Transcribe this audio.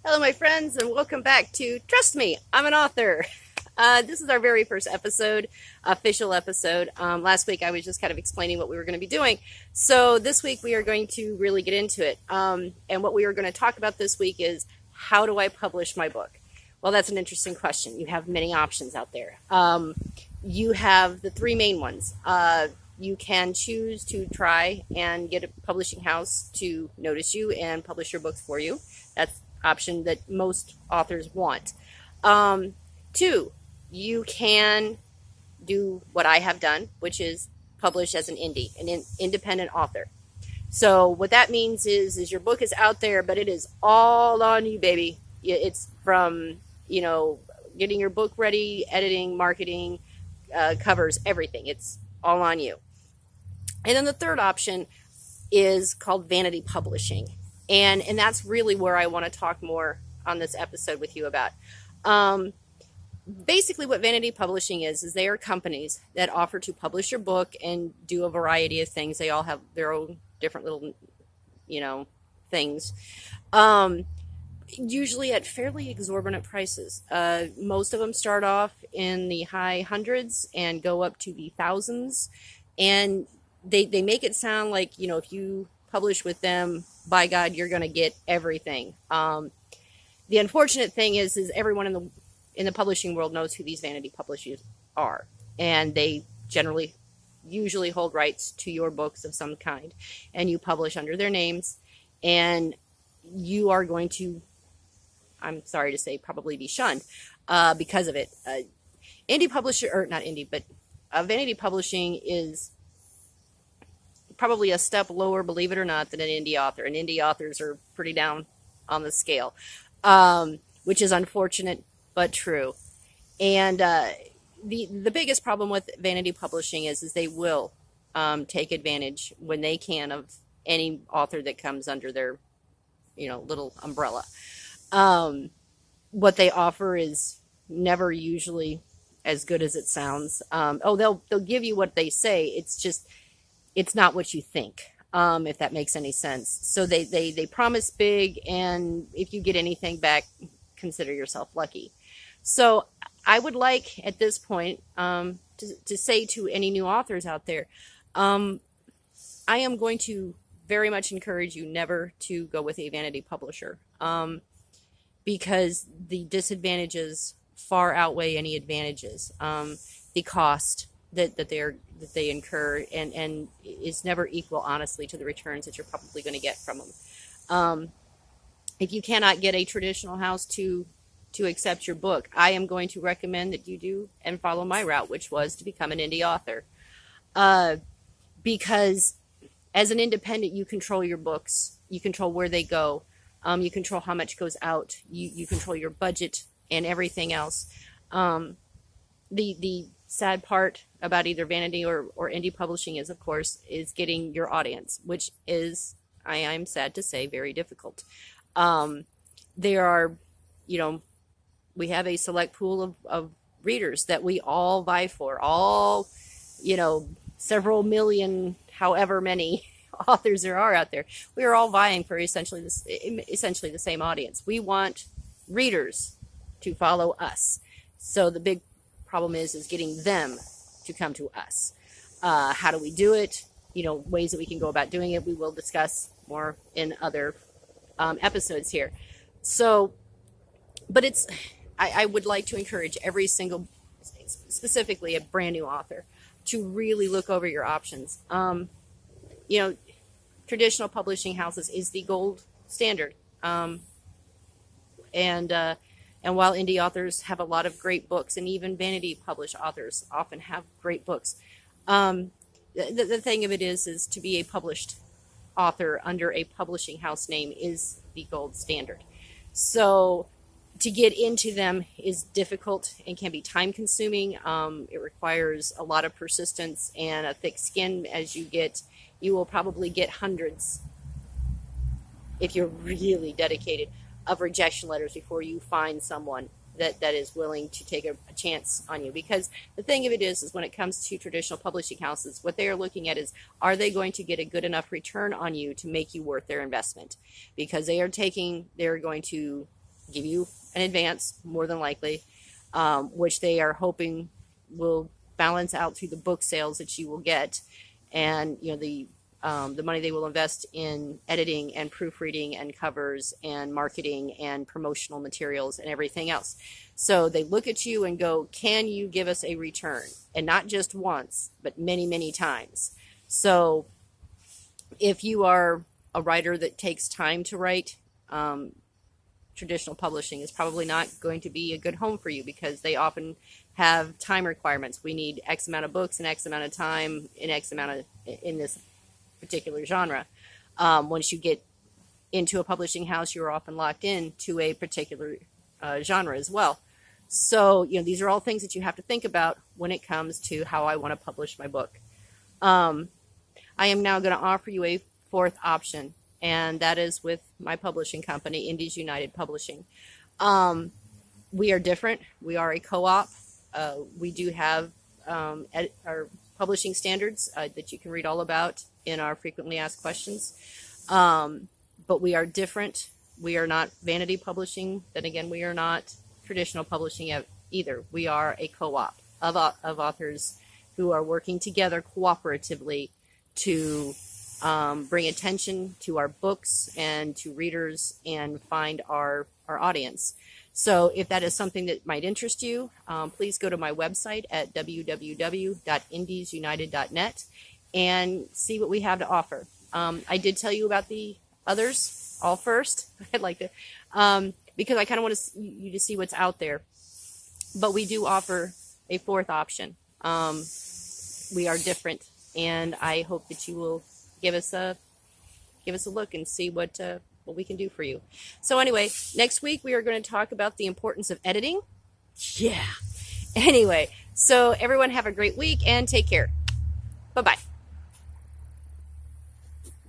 Hello, my friends, and welcome back to Trust Me, I'm an author. This is our very first episode, official episode. Last week I was just kind of explaining what we were going to be doing. So this week we are going to really get into it. And what we are going to talk about this week is how do I publish my book? Well, that's an interesting question. You have many options out there. You have the three main ones. You can choose to try and get a publishing house to notice you and publish your books for you. That's option that most authors want. Two, you can do what I have done, which is publish as an indie, an independent author. So what that means is your book is out there, but it is all on you, baby. It's from, getting your book ready, editing, marketing, covers, everything. It's all on you. And then the third option is called vanity publishing. And that's really where I want to talk more on this episode with you about. Basically, what vanity publishing is they are companies that offer to publish your book and do a variety of things. They all have their own different little, things. Usually at fairly exorbitant prices. Most of them start off in the high hundreds and go up to the thousands. And they make it sound like, if you publish with them, by God, you're going to get everything. The unfortunate thing is everyone in the publishing world knows who these vanity publishers are, and they usually hold rights to your books of some kind, and you publish under their names, and you are going to, I'm sorry to say, probably be shunned because of it. Indie publisher, or not indie, but vanity publishing is probably a step lower, believe it or not, than an indie author. And indie authors are pretty down on the scale, which is unfortunate but true. And the biggest problem with vanity publishing is they will take advantage when they can of any author that comes under their little umbrella. What they offer is never usually as good as it sounds. They'll give you what they say. It's not what you think, if that makes any sense. So they promise big, and if you get anything back, consider yourself lucky. So I would like at this point to say to any new authors out there, I am going to very much encourage you never to go with a vanity publisher, because the disadvantages far outweigh any advantages. The cost that they incur and is never equal, honestly, to the returns that you're probably going to get from them. If you cannot get a traditional house to accept your book, I am going to recommend that you do and follow my route, which was to become an indie author. Because as an independent, you control your books, you control where they go, you control how much goes out, you control your budget and everything else. The sad part about either vanity or indie publishing is, of course, is getting your audience, which is, I'm sad to say, very difficult. There are, we have a select pool of readers that we all vie for, all, several million, however many authors there are out there. We are all vying for essentially the same audience. We want readers to follow us. So the big problem is getting them to come to us. How do we do it? Ways that we can go about doing it, we will discuss more in other episodes here. So, but I would like to encourage every single, specifically a brand new author, to really look over your options. Traditional publishing houses is the gold standard. And while indie authors have a lot of great books, and even vanity published authors often have great books, the thing of it is to be a published author under a publishing house name is the gold standard. So to get into them is difficult and can be time consuming. It requires a lot of persistence and a thick skin. You will probably get hundreds, if you're really dedicated, of rejection letters before you find someone that is willing to take a chance on you. Because the thing of it is when it comes to traditional publishing houses, what they are looking at is, are they going to get a good enough return on you to make you worth their investment? Because they're going to give you an advance, more than likely, which they are hoping will balance out through the book sales that you will get, and the money they will invest in editing and proofreading and covers and marketing and promotional materials and everything else. So they look at you and go, can you give us a return? And not just once, but many, many times. So if you are a writer that takes time to write, traditional publishing is probably not going to be a good home for you, because they often have time requirements. We need X amount of books in X amount of time in this particular genre. Once you get into a publishing house, you're often locked in to a particular genre as well. So, these are all things that you have to think about when it comes to how I want to publish my book. I am now going to offer you a fourth option, and that is with my publishing company, Indies United Publishing. We are different. We are a co-op. We do have our publishing standards that you can read all about in our frequently asked questions. But we are different. We are not vanity publishing. Then again, we are not traditional publishing either. We are a co-op of authors who are working together cooperatively to bring attention to our books and to readers and find our audience. So if that is something that might interest you, please go to my website at www.indiesunited.net and see what we have to offer. I did tell you about the others all first. I'd like to, because I kind of want you to see what's out there. But we do offer a fourth option. We are different, and I hope that you will give us a look and see what we can do for you. So anyway, next week we are going to talk about the importance of editing. Yeah. Anyway, so everyone have a great week and take care. Bye-bye.